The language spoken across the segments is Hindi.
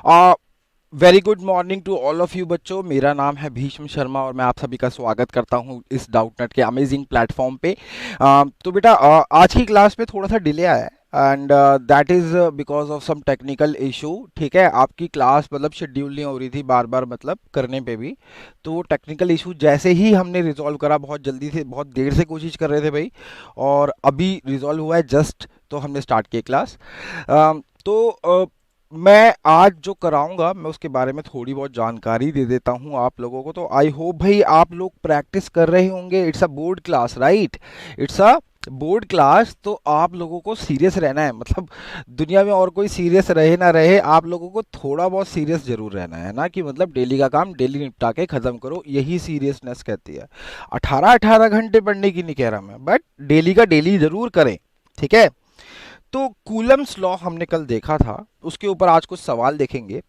Very good morning to all of you बच्चों। मेरा नाम है भीष्म शर्मा और मैं आप सभी का स्वागत करता हूं इस डाउटनेट के अमेजिंग प्लेटफॉर्म पे। तो बेटा, आज की क्लास में थोड़ा सा डिले आया है and that is because of some technical issue. ठीक है, आपकी क्लास मतलब शेड्यूल नहीं हो रही थी बार बार मतलब करने पे भी। तो वो टेक्निकल इशू जैसे ही हमने रिजॉल्व करा, बहुत जल्दी से बहुत देर से कोशिश कर रहे थे भाई, और अभी रिजॉल्व हुआ है जस्ट, तो हमने स्टार्ट की क्लास। तो मैं आज जो कराऊंगा मैं उसके बारे में थोड़ी बहुत जानकारी दे देता हूं आप लोगों को। तो आई होप भाई आप लोग प्रैक्टिस कर रहे होंगे। It's a board class, right? It's a board class, तो आप लोगों को सीरियस रहना है। मतलब दुनिया में और कोई सीरियस रहे ना रहे, आप लोगों को थोड़ा बहुत सीरियस जरूर रहना है ना, कि मतलब डेली का काम डेली निपटा के खत्म करो, यही सीरियसनेस कहती है। 18-18 घंटे पढ़ने की नहीं कह रहा मैं, बट डेली का डेली जरूर करें। ठीक है, तो कूलम्स लॉ हमने कल देखा था, उसके ऊपर आज कुछ सवाल देखेंगे।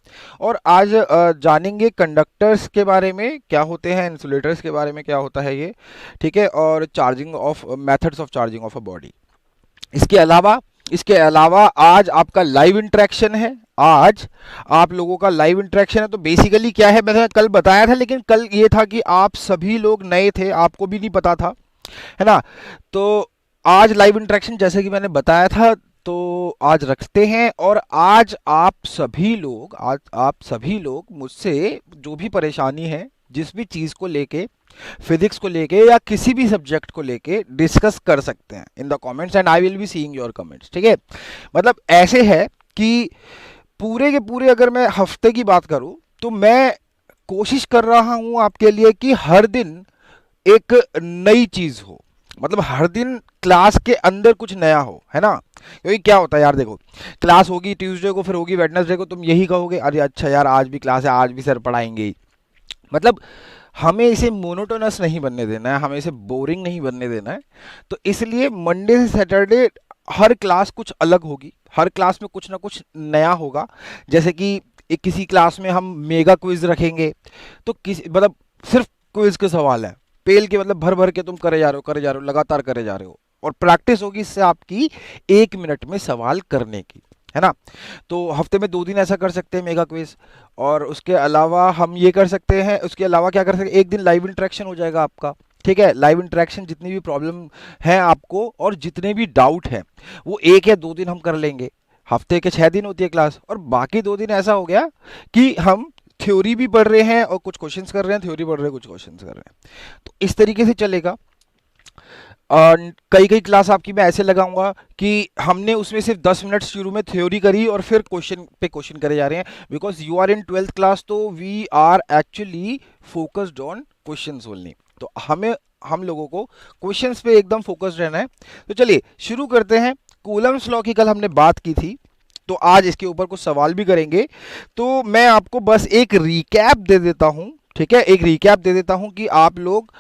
और आज जानेंगे कंडक्टर्स के बारे में क्या होते हैं, इंसुलेटर्स के बारे में क्या होता है ये। ठीक है, और charging of methods of charging of a body. इसके अलावा आज आपका लाइव इंटरेक्शन है। आज आप लोगों का लाइव इंटरेक्शन है। तो बेसिकली क्या है, मैंने कल बताया था, लेकिन कल ये था कि आप सभी लोग नए थे, आपको भी नहीं पता था, है ना। तो आज लाइव इंटरेक्शन जैसे कि मैंने बताया था, तो आज रखते हैं। और आज आप सभी लोग मुझसे जो भी परेशानी है, जिस भी चीज़ को लेके, फिजिक्स को लेके या किसी भी सब्जेक्ट को लेके डिस्कस कर सकते हैं in the comments, and I will be seeing your comments. ठीक है, मतलब ऐसे है कि पूरे के पूरे अगर मैं हफ्ते की बात करूं, तो मैं कोशिश कर रहा हूं आपके लिए कि हर दिन एक नई चीज हो। मतलब हर दिन क्लास के अंदर कुछ नया हो, है ना। क्योंकि क्या होता है यार, देखो, क्लास होगी ट्यूसडे को, फिर होगी वेडनेसडे को, तुम यही कहोगे अरे अच्छा यार आज भी क्लास है, आज भी सर पढ़ाएंगे ही। मतलब हमें इसे मोनोटोनस नहीं बनने देना है, हमें इसे बोरिंग नहीं बनने देना है। तो इसलिए मंडे से सैटरडे हर क्लास कुछ अलग होगी, हर क्लास में कुछ ना कुछ नया होगा। जैसे कि किसी क्लास में हम मेगा क्विज रखेंगे, तो किसी मतलब सिर्फ क्विज के सवाल हैं, पेल के मतलब भर भर के तुम करे जा रहे हो, करे जा रहे हो, लगातार करे जा रहे हो, और प्रैक्टिस होगी इससे आपकी 1 मिनट में सवाल करने की, है ना। तो हफ्ते में 2 दिन ऐसा कर सकते हैं मेगा क्विज। और उसके अलावा हम ये कर सकते हैं, उसके अलावा क्या कर सकते हैं, एक दिन लाइव इंटरेक्शन हो जाएगा आपका। ठीक है, लाइव इंटरेक्शन, जितनी भी प्रॉब्लम है आपको और जितने भी डाउट हैं, वो 1 या 2 दिन हम कर लेंगे। हफ्ते के 6 दिन होती है क्लास, और बाकी 2 दिन ऐसा हो गया कि हम थ्योरी भी पढ़ रहे हैं और कुछ क्वेश्चंस कर रहे हैं, थ्योरी पढ़ रहे हैं, कुछ क्वेश्चंस कर रहे हैं। तो इस तरीके से चलेगा। कई कई क्लास आपकी मैं ऐसे लगाऊंगा कि हमने उसमें सिर्फ 10 मिनट शुरू में थ्योरी करी और फिर क्वेश्चन पे क्वेश्चन करे जा रहे हैं, because you are in 12th class, तो we are actually focused on questions only. तो हम लोगों को क्वेश्चंस पे एकदम फोकस्ड रहना है। तो चलिए शुरू करते हैं। कूलम्स लॉ की कल हमने बात की थी, तो आज इसके ऊपर कुछ सवाल भी करेंगे। तो मैं आपको बस एक रिकैप दे देता हूं। ठीक है, एक रिकैप दे देता हूं कि आप लोग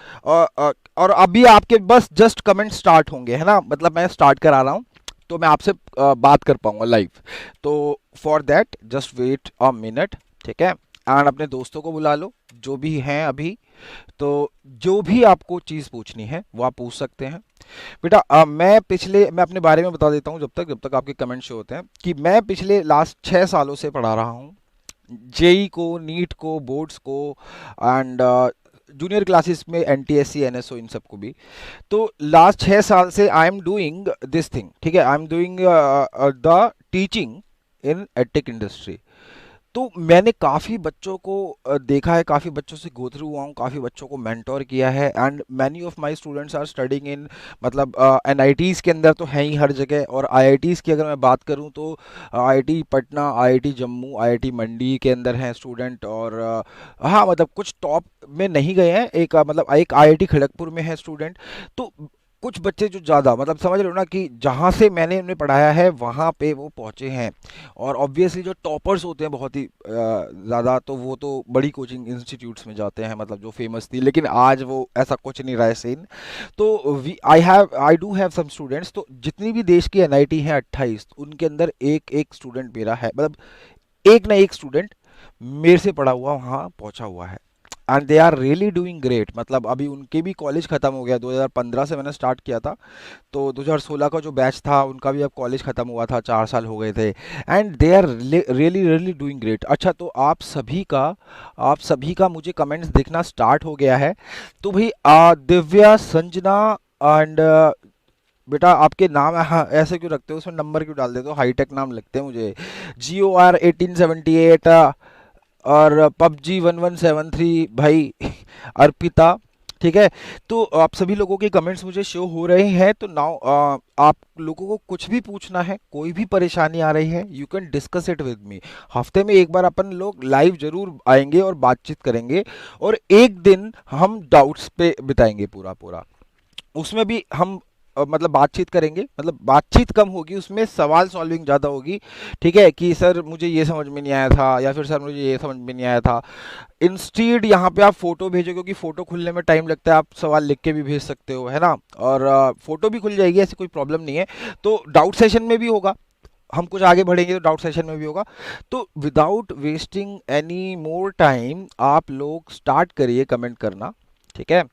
और अभी आपके बस जस्ट कमेंट स्टार्ट होंगे, है ना। मतलब मैं स्टार्ट करा रहा हूं, तो मैं आपसे बात कर पाऊंगा लाइव। तो for that just wait a minute. ठीक है, एंड अपने दोस्तों को बुला लो जो भी हैं अभी। तो जो भी आपको चीज़ पूछनी है वो आप पूछ सकते हैं। बेटा, मैं अपने बारे में बता देता हूँ, जब तक आपके कमेंट शो होते हैं, कि मैं पिछले लास्ट 6 सालों से पढ़ा रहा हूँ जेई को, नीट को, बोर्ड्स को, एंड जूनियर क्लासेस में एनटीएससी, एनएसओ, इन सबको भी। तो लास्ट 6 साल से I am doing this thing. ठीक है, I am doing the teaching in edtech industry. तो मैंने काफ़ी बच्चों को देखा है, काफ़ी बच्चों से गो थ्रू हुआ हूँ, काफ़ी बच्चों को मेंटोर किया है, and many of my students are studying in, मतलब एनआईटीज़ के अंदर तो है ही हर जगह, और आईआईटीज़ की अगर मैं बात करूँ तो IIT Patna, IIT Jammu, IIT Mandi के अंदर हैं स्टूडेंट। और हाँ, मतलब कुछ टॉप में नहीं गए हैं, मतलब एक आईआईटी खड़गपुर में है स्टूडेंट। तो कुछ बच्चे जो ज़्यादा, मतलब समझ रहे हो ना, कि जहाँ से मैंने उन्हें पढ़ाया है वहाँ पे वो पहुँचे हैं। और ऑब्वियसली जो टॉपर्स होते हैं बहुत ही ज़्यादा, तो वो तो बड़ी कोचिंग इंस्टीट्यूट्स में जाते हैं, मतलब जो फेमस थी, लेकिन आज वो ऐसा कुछ नहीं रहा है सीन। तो we I do have some students. तो जितनी भी देश की एनआईटी हैं 28, उनके अंदर एक एक स्टूडेंट मेरा है, मतलब एक ना एक स्टूडेंट मेरे से पढ़ा हुआ वहाँ पहुँचा हुआ है। And they are really doing great. मतलब अभी उनके भी कॉलेज खत्म हो गया, 2015 से मैंने स्टार्ट किया था, तो 2016 का जो बैच था उनका भी अब कॉलेज खत्म हुआ था, 4 साल हो गए थे, and they are really really doing great. अच्छा, तो आप सभी का मुझे कमेंट्स दिखना स्टार्ट हो गया है। तो भाई दिव्या, संजना एंड बेटा आपके नाम ऐसे क्यों रखते हो, उसमें नंबर क्यों डाल देते हो, हाईटेक नाम लगते हैं मुझे। GOR 1878 और PUBG 1173 भाई अर्पिता, ठीक है। तो आप सभी लोगों के कमेंट्स मुझे शो हो रहे हैं, तो नाउ आप लोगों को कुछ भी पूछना है, कोई भी परेशानी आ रही है, you can discuss it with me. हफ्ते में एक बार अपन लोग लाइव जरूर आएंगे और बातचीत करेंगे, और एक दिन हम डाउट्स पे बिताएंगे पूरा पूरा। उसमें भी हम मतलब बातचीत करेंगे, मतलब बातचीत कम होगी, उसमें सवाल सॉल्विंग ज़्यादा होगी। ठीक है, कि सर मुझे ये समझ में नहीं आया था, या फिर सर मुझे ये समझ में नहीं आया था। इंस्टीड यहाँ पे आप फोटो भेजो, क्योंकि फोटो खुलने में टाइम लगता है, आप सवाल लिख के भी भेज सकते हो, है ना। और फोटो भी खुल जाएगी, ऐसी कोई प्रॉब्लम नहीं है। तो डाउट सेशन में भी होगा, हम कुछ आगे बढ़ेंगे तो डाउट सेशन में भी होगा। तो without wasting any more time आप लोग स्टार्ट करिए कमेंट करना, ठीक है।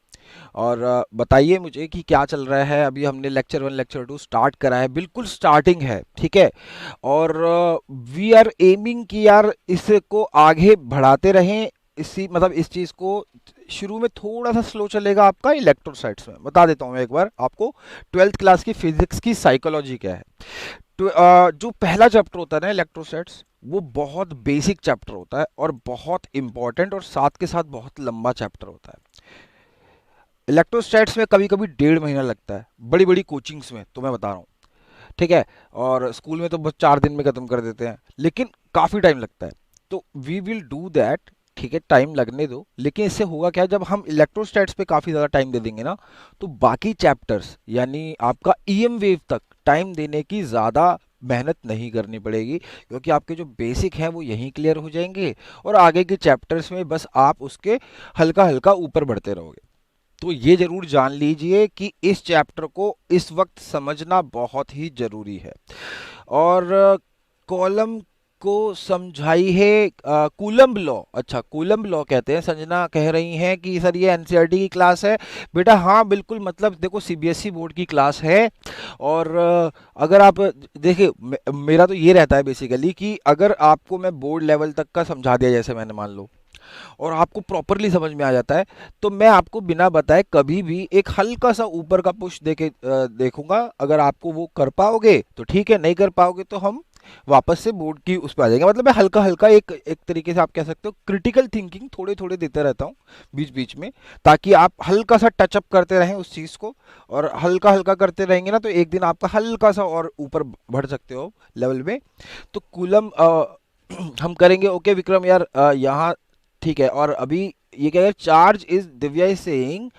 और बताइए मुझे कि क्या चल रहा है। अभी हमने लेक्चर 1 लेक्चर 2 स्टार्ट करा है, बिल्कुल स्टार्टिंग है, ठीक है। और वी आर एमिंग कि यार इसको आगे बढ़ाते रहें। इसी मतलब इस चीज़ को शुरू में थोड़ा सा स्लो चलेगा आपका इलेक्ट्रोसाइट्स में। बता देता हूँ मैं एक बार आपको, 12th क्लास की फिजिक्स की साइकोलॉजी क्या है। तो जो पहला चैप्टर होता है ना इलेक्ट्रोसाइट्स, वो बहुत बेसिक चैप्टर होता है और बहुत इंपॉर्टेंट, और साथ के साथ बहुत लंबा चैप्टर होता है। इलेक्ट्रोस्टैट्स में कभी कभी 1.5 महीना लगता है, बड़ी बड़ी कोचिंग्स में तो मैं बता रहा हूँ, ठीक है। और स्कूल में तो बस 4 दिन में खत्म कर देते हैं, लेकिन काफ़ी टाइम लगता है। तो वी विल डू दैट, ठीक है, टाइम लगने दो। लेकिन इससे होगा क्या, जब हम इलेक्ट्रोस्टैट्स पे काफ़ी ज़्यादा टाइम दे देंगे ना, तो बाकी चैप्टर्स यानी आपका EM वेव तक टाइम देने की ज़्यादा मेहनत नहीं करनी पड़ेगी, क्योंकि आपके जो बेसिक हैं वो यहीं क्लियर हो जाएंगे, और आगे के चैप्टर्स में बस आप उसके हल्का हल्का ऊपर बढ़ते रहोगे। तो ये जरूर जान लीजिए कि इस चैप्टर को इस वक्त समझना बहुत ही जरूरी है। और कॉलम को समझाई है कूलम्ब लॉ। अच्छा, कूलम्ब लॉ कहते हैं। संजना कह रही हैं कि सर ये एनसीईआरटी की क्लास है। बेटा हाँ बिल्कुल, मतलब देखो सीबीएसई बोर्ड की क्लास है। और अगर आप देखिए, मेरा तो ये रहता है बेसिकली कि अगर आपको मैं बोर्ड लेवल तक का समझा दिया, जैसे मैंने मान लो, और आपको प्रॉपरली समझ में आ जाता है, तो मैं आपको बिना बताए कभी भी एक हल्का सा ऊपर का पुश देके देखूंगा। अगर आपको वो कर पाओगे तो ठीक है, नहीं कर पाओगे तो हम वापस से बोर्ड की उस पर आ जाएंगे। मतलब मैं हल्का हल्का एक एक तरीके से आप कह सकते हो क्रिटिकल थिंकिंग थोड़े थोड़े देते रहता हूँ बीच बीच में, ताकि आप हल्का सा टचअप करते रहें उस चीज़ को। और हल्का हल्का करते रहेंगे ना, तो एक दिन आपका हल्का सा और ऊपर बढ़ सकते हो लेवल में। तो कूलम हम करेंगे। ओके विक्रम यार, यहाँ ठीक है। और अभी ये क्या है, charge is, Divya is saying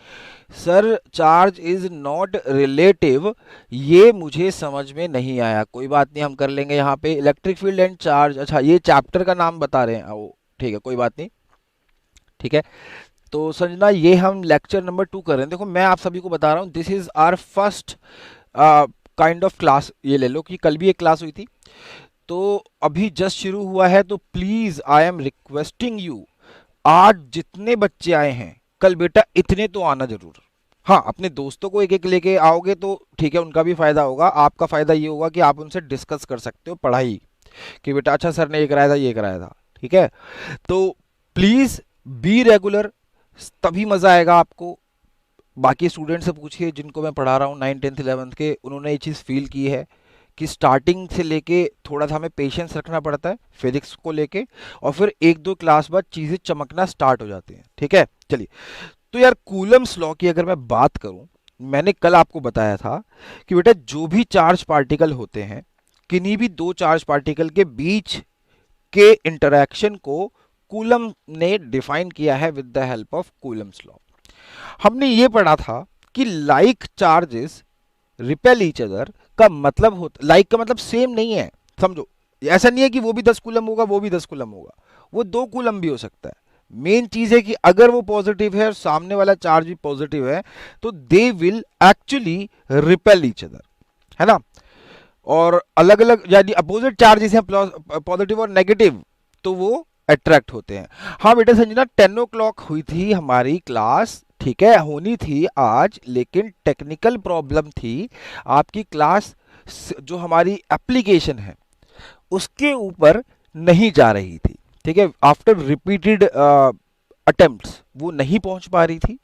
sir charge is not relative. ये मुझे समझ में नहीं आया, कोई बात नहीं, हम कर लेंगे यहाँ पे इलेक्ट्रिक फील्ड एंड चार्ज। अच्छा, ये चैप्टर का नाम बता रहे हैं वो, ठीक है, कोई बात नहीं, ठीक है। तो संजना ये हम लेक्चर नंबर 2 कर रहे हैं। देखो मैं आप सभी को बता रहा हूँ, this is our first kind of class. ये ले लो कि कल भी एक क्लास हुई थी, तो अभी जस्ट शुरू हुआ है। तो please I am requesting you, आज जितने बच्चे आए हैं कल बेटा इतने तो आना जरूर। हाँ, अपने दोस्तों को एक एक लेके आओगे तो ठीक है, उनका भी फायदा होगा। आपका फायदा ये होगा कि आप उनसे डिस्कस कर सकते हो पढ़ाई, कि बेटा अच्छा सर ने ये कराया था, ये कराया था, ठीक है। तो प्लीज बी रेगुलर, तभी मजा आएगा आपको। बाकी स्टूडेंट से पूछिए जिनको मैं पढ़ा रहा हूँ 9th 10th 11th के, उन्होंने ये चीज़ फील की है कि स्टार्टिंग से लेके थोड़ा सा हमें पेशेंस रखना पड़ता है फिजिक्स को लेके, और फिर 1-2 क्लास बाद चीज़ें चमकना स्टार्ट हो जाती हैं, ठीक है। चलिए, तो यार कूलम्स लॉ की अगर मैं बात करूं, मैंने कल आपको बताया था कि बेटा जो भी चार्ज पार्टिकल होते हैं, किन्हीं भी दो चार्ज पार्टिकल के बीच के इंटरैक्शन को कूलम ने डिफाइन किया है with the help of Coulomb's law. हमने ये पढ़ा था कि like charges repel each other का मतलब होता, लाइक का मतलब सेम नहीं है, समझो। ऐसा नहीं है कि वो भी 10 कूलम होगा वो भी 10 कूलम होगा, वो 2 कूलम भी हो सकता है। मेन चीज है कि अगर वो पॉजिटिव है और सामने वाला चार्ज भी पॉजिटिव है, तो they will actually repel each other, है ना। और अलग अलग यानी अपोजिट चार्जेस हैं, पॉजिटिव और नेगेटिव, तो वो अट्रैक्ट होते हैं। हाँ बेटा संजना, 10 o'clock हुई थी हमारी क्लास, ठीक है, होनी थी आज, लेकिन टेक्निकल प्रॉब्लम थी। आपकी क्लास जो हमारी एप्लीकेशन है उसके ऊपर नहीं जा रही थी, ठीक है, आफ्टर रिपीटेड अटेम्प्ट्स वो नहीं पहुंच पा रही थी।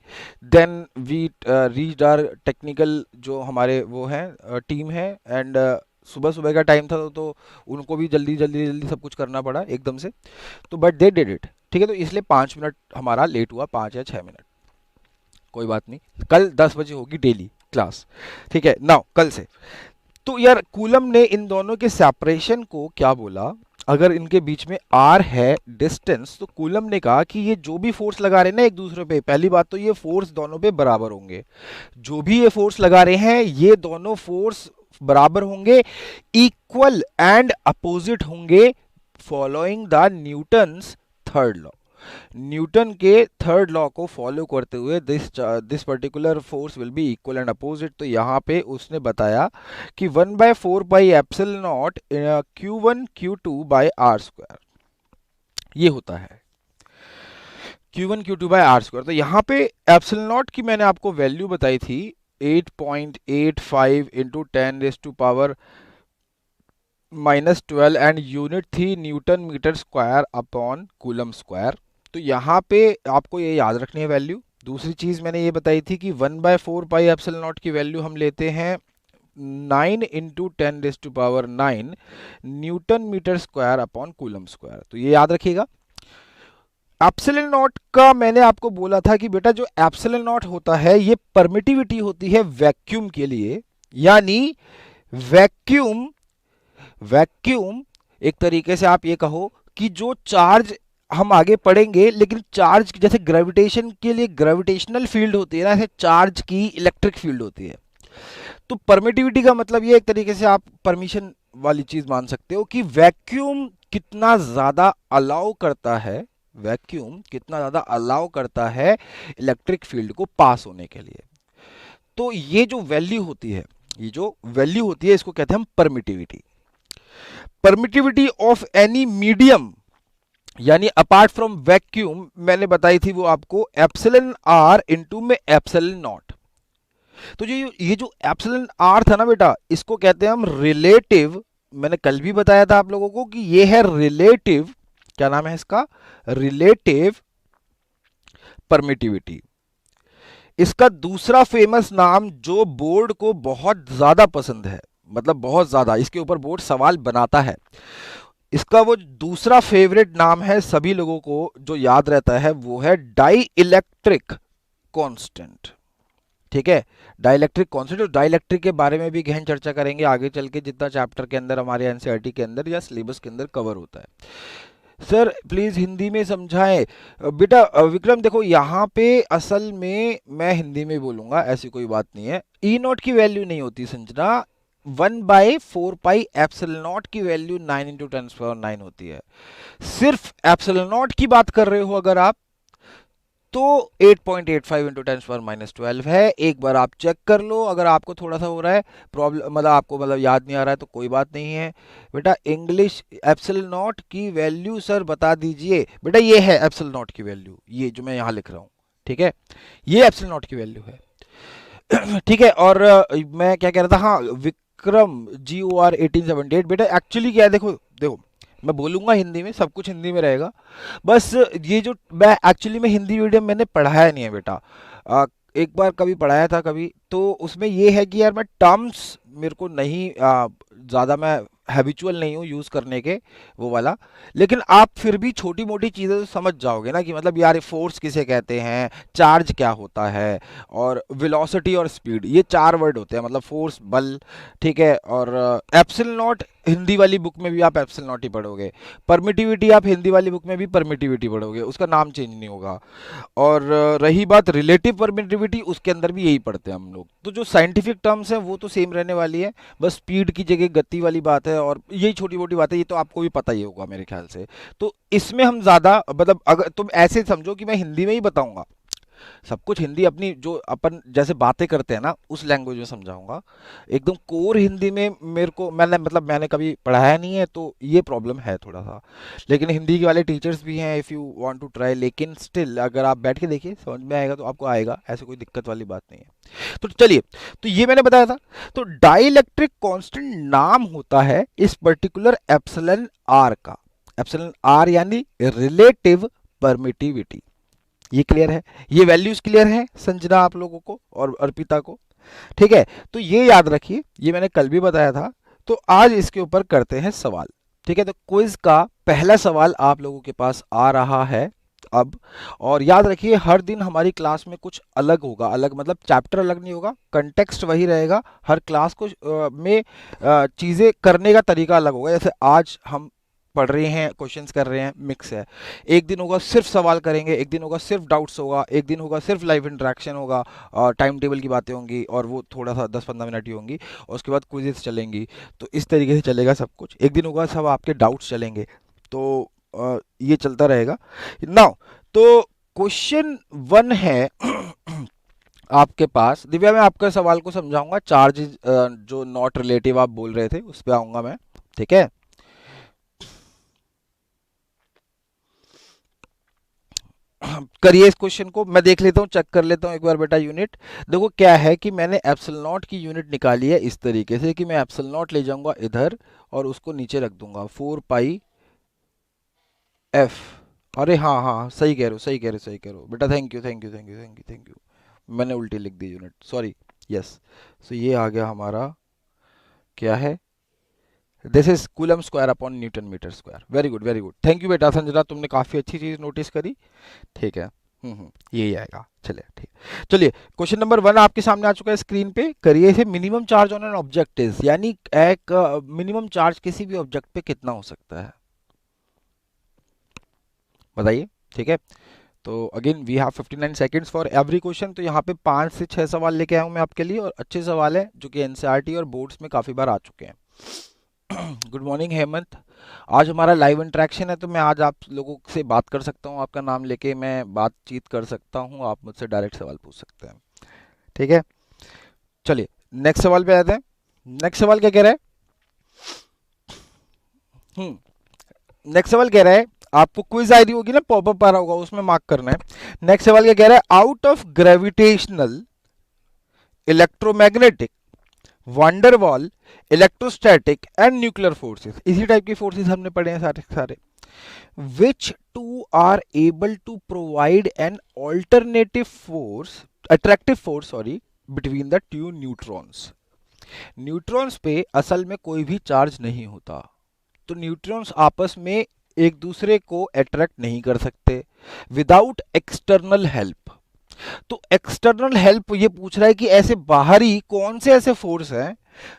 Then we reached our technical जो हमारे वो हैं टीम है, एंड सुबह सुबह का टाइम था तो उनको भी जल्दी जल्दी जल्दी सब कुछ करना पड़ा एकदम से, तो बट दे डिड इट, ठीक है। तो इसलिए 5 मिनट हमारा लेट हुआ, 5 या 6 मिनट, कोई बात नहीं, कल 10 बजे होगी डेली क्लास, ठीक है। नाउ कल से तो यार कूलम ने इन दोनों के सेपरेशन को क्या बोला, अगर इनके बीच में आर है डिस्टेंस, तो कूलम ने कहा कि ये जो भी फोर्स लगा रहे हैं ना एक दूसरे पे, पहली बात तो ये फोर्स दोनों पे बराबर होंगे, जो भी ये फोर्स लगा रहे हैं ये दोनों फोर्स बराबर होंगे, इक्वल एंड अपोजिट होंगे, following the Newton's third law. Newton के थर्ड लॉ को फॉलो करते हुए this particular force will be equal and opposite. तो यहाँ पे उसने बताया कि 1/4πε0 Q1 Q2 by r square ये होता है, Q1 Q2 by r square. तो यहाँ पे एप्सिलॉन नॉट की मैंने आपको वैल्यू बताई थी 8.85 इंटू 10⁻⁻12 एंड यूनिट थी newton metre square upon coulomb square. तो यहाँ पे आपको ये याद रखनी है वैल्यू। दूसरी चीज़ मैंने ये बताई थी कि 1/4πε0 की वैल्यू हम लेते हैं 9 into 10⁻9 newton metre square upon coulomb square, तो ये याद रखिएगा। एप्सिलॉन नॉट का मैंने आपको बोला था कि बेटा जो एप्सिलॉन नॉट होता है ये परमिटिविटी होती है वैक्यूम के लिए, यानी वैक्यूम वैक्यूम एक तरीके से आप ये कहो कि जो चार्ज हम आगे पढ़ेंगे, लेकिन चार्ज जैसे ग्रेविटेशन के लिए ग्रेविटेशनल फील्ड होती है ना, ऐसे चार्ज की इलेक्ट्रिक फील्ड होती है। तो परमिटिविटी का मतलब ये एक तरीके से आप परमिशन वाली चीज मान सकते हो कि वैक्यूम कितना ज्यादा अलाउ करता है, वैक्यूम कितना ज्यादा अलाउ करता है इलेक्ट्रिक फील्ड को पास होने के लिए। तो ये जो वैल्यू होती है, ये जो वैल्यू होती है इसको कहते हैं हम permittivity. Permittivity of any medium यानी अपार्ट फ्रॉम वैक्यूम मैंने बताई थी वो आपको एप्सिलॉन आर इंटू में एप्सिलॉन नॉट। तो जो ये जो एप्सिलॉन आर था ना बेटा, इसको कहते हैं हम रिलेटिव, मैंने कल भी बताया था आप लोगों को कि ये है रिलेटिव, क्या नाम है इसका, रिलेटिव परमिटिविटी। इसका दूसरा फेमस नाम जो बोर्ड को बहुत ज्यादा पसंद है, मतलब बहुत ज्यादा इसके ऊपर बोर्ड सवाल बनाता है, इसका वो दूसरा फेवरेट नाम है सभी लोगों को जो याद रहता है, वो है डाई इलेक्ट्रिक कांस्टेंट, ठीक है। डाइलेक्ट्रिक कांस्टेंट, और डाइलेक्ट्रिक के बारे में भी गहन चर्चा करेंगे आगे चल के, जितना चैप्टर के अंदर हमारे एनसीईआरटी के अंदर या सिलेबस के अंदर कवर होता है। सर प्लीज हिंदी में समझाएं। बेटा विक्रम देखो यहाँ पे असल में मैं हिंदी में बोलूंगा, ऐसी कोई बात नहीं है। ई नॉट की वैल्यू नहीं होती संजना, 1/4πε0 की वैल्यू 9 × 10⁻9 होती है। सिर्फ एप्सिलॉन नॉट की बात कर रहे हो अगर आप, तो 8.85 × 10⁻12 है। एक बार आप चेक कर लो, अगर आपको थोड़ा सा हो रहा है प्रॉब्लम, मतलब आपको मतलब याद नहीं आ रहा है तो कोई बात नहीं है बेटा। इंग्लिश एप्सिलॉन नॉट की वैल्यू सर बता दीजिए। बेटा ये है एप्सिलॉन नॉट की वैल्यू, ये जो मैं यहाँ लिख रहा हूँ, ठीक है, ये एप्सिलॉन नॉट की वैल्यू है ठीक है। और मैं क्या कह रहा था, हाँ विक्रम GOR 1878, बेटा एक्चुअली क्या है, देखो देखो मैं बोलूंगा हिंदी में, सब कुछ हिंदी में रहेगा, बस ये जो मैं एक्चुअली में हिंदी मीडियम मैंने पढ़ाया नहीं है बेटा, एक बार कभी पढ़ाया था कभी, तो उसमें ये है कि यार मैं टर्म्स मेरे को नहीं ज़्यादा मैं हैबिचुअल नहीं हूँ यूज़ करने के वो वाला, लेकिन आप फिर भी छोटी मोटी चीज़ें तो समझ जाओगे ना कि मतलब यार फोर्स किसे कहते हैं, चार्ज क्या होता है, और वेलोसिटी और स्पीड, ये 4 वर्ड होते हैं, मतलब फोर्स बल, ठीक है। और एप्सिलॉन नॉट हिंदी वाली बुक में भी आप एप्सिलॉन नॉट ही पढ़ोगे, परमिटिविटी आप हिंदी वाली बुक में भी परमिटिविटी पढ़ोगे, उसका नाम चेंज नहीं होगा। और रही बात रिलेटिव परमिटिविटी, उसके अंदर भी यही पढ़ते हैं हम लोग। तो जो साइंटिफिक टर्म्स हैं वो तो सेम रहने वाली है, बस स्पीड की जगह गति वाली बात है, और यही छोटी मोटी बात है, ये तो आपको भी पता ही होगा मेरे ख्याल से। तो इसमें हम ज़्यादा मतलब अगर तुम ऐसे समझो कि मैं हिंदी में ही बताऊंगा, सब कुछ हिंदी अपनी जो अपन जैसे बातें करते हैं ना उस लैंग्वेज में समझाऊंगा। एकदम कोर हिंदी में मेरे को मैंने कभी पढ़ाया नहीं है, तो ये प्रॉब्लम है थोड़ा सा। लेकिन हिंदी के वाले टीचर्स भी हैं, if you want to try, लेकिन स्टिल अगर आप बैठ के देखिए समझ में आएगा तो आपको आएगा, ऐसे कोई दिक्कत वाली बात नहीं है। तो चलिए, तो ये मैंने बताया था। तो डाइलेक्ट्रिक कांस्टेंट नाम होता है इस पर्टिकुलर एप्सिलॉन आर का। एप्सिलॉन आर यानी रिलेटिव परमिटिविटी। ये क्लियर है, ये वैल्यूज क्लियर है संजना आप लोगों को और अर्पिता को? ठीक है, तो ये याद रखिए, ये मैंने कल भी बताया था। तो आज इसके ऊपर करते हैं सवाल। ठीक है, तो क्विज का पहला सवाल आप लोगों के पास आ रहा है अब। और याद रखिए हर दिन हमारी क्लास में कुछ अलग होगा, अलग मतलब चैप्टर अलग नहीं होगा, कंटेक्स्ट वही रहेगा। हर क्लास को में चीज़ें करने का तरीका अलग होगा। जैसे आज हम पढ़ रहे हैं, क्वेश्चंस कर रहे हैं, मिक्स है। एक दिन होगा सिर्फ सवाल करेंगे, एक दिन होगा सिर्फ डाउट्स होगा, एक दिन होगा सिर्फ लाइव इंटरेक्शन होगा और टाइम टेबल की बातें होंगी और वो थोड़ा सा 10-15 मिनट ही होंगी, और उसके बाद क्विज़ेस चलेंगी। तो इस तरीके से चलेगा सब कुछ। एक दिन होगा सब आपके डाउट्स चलेंगे। तो ये चलता रहेगा। नाउ तो क्वेश्चन 1 है आपके पास। दिव्या, मैं आपका सवाल को समझाऊंगा। चार्ज जो नॉट रिलेटिव आप बोल रहे थे उस पर आऊंगा मैं, ठीक है? करिए इस क्वेश्चन को, मैं देख लेता हूँ, चेक कर लेता हूँ एक बार बेटा यूनिट। देखो क्या है कि मैंने एप्सिलॉन नॉट की यूनिट निकाली है इस तरीके से कि मैं एप्सिलॉन नॉट ले जाऊंगा इधर और उसको नीचे रख दूंगा 4 पाई एफ। अरे हाँ हाँ, सही कह रहे हो, सही कह रहे हो, सही कह रहे हो बेटा। Thank you, thank you, thank you, thank you, thank you. मैंने उल्टी लिख दी यूनिट, सॉरी। यस, सो ये आ गया हमारा, क्या है, this is coulomb square upon newton metre square. Very good, very good, thank you बेटा संजना, तुमने काफ़ी अच्छी चीज़ नोटिस करी। ठीक है, यही आएगा। चलिए ठीक, चलिए क्वेश्चन नंबर 1 आपके सामने आ चुका है स्क्रीन पे। करिए इसे। Minimum charge on an object is, यानी एक मिनिमम चार्ज किसी भी ऑब्जेक्ट पे कितना हो सकता है, बताइए। ठीक है, तो again we have 59 seconds for every question. तो यहाँ पे 5 से 6 सवाल लेके आया हूँ मैं आपके लिए, और अच्छे सवाल है जो कि एनसीईआरटी और बोर्ड्स में काफ़ी बार आ चुके हैं। गुड मॉर्निंग हेमंत, आज हमारा लाइव इंटरेक्शन है, तो मैं आज आप लोगों से बात कर सकता हूँ, आपका नाम लेके मैं बातचीत कर सकता हूँ, आप मुझसे डायरेक्ट सवाल पूछ सकते हैं। ठीक है, चलिए नेक्स्ट सवाल पे आते हैं। नेक्स्ट सवाल क्या कह रहा है? नेक्स्ट सवाल कह रहा है, आपको क्विज आई दी होगी ना, पॉपअप आ रहा होगा, उसमें मार्क करना है। नेक्स्ट सवाल क्या कह रहा है? Out of gravitational, electromagnetic, van der Waals, electrostatic and nuclear forces, इसी टाइप की फोर्सेस हमने पढ़े हैं सारे सारे। Which two are able to provide an alternative force, attractive force sorry, between the two neutrons. Neutrons पे असल में कोई भी चार्ज नहीं होता, तो न्यूट्रॉन्स आपस में एक दूसरे को अट्रैक्ट नहीं कर सकते विदाउट एक्सटर्नल हेल्प। तो एक्सटर्नल हेल्प ये पूछ रहा है कि ऐसे बाहरी कौन से ऐसे फोर्स हैं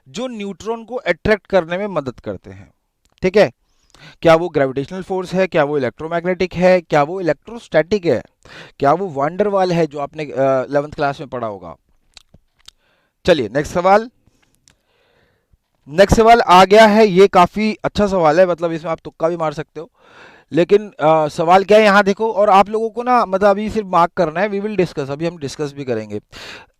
जो न्यूट्रॉन को अट्रैक्ट करने में मदद करते हैं। ठीक है, क्या वो ग्रेविटेशनल फोर्स है, क्या वो इलेक्ट्रोमैग्नेटिक है, क्या वो इलेक्ट्रोस्टैटिक है, क्या वो वंडरवॉल है जो आपने 11th क्लास में पढ़ा होगा। चलिए नेक्स्ट सवाल। नेक्स्ट सवाल आ गया है, ये काफी अच्छा सवाल है, मतलब इसमें आप तुक्का भी मार सकते हो। लेकिन सवाल क्या है यहाँ देखो, और आप लोगों को ना मतलब अभी सिर्फ मार्क करना है, वी विल डिस्कस, अभी हम डिस्कस भी करेंगे।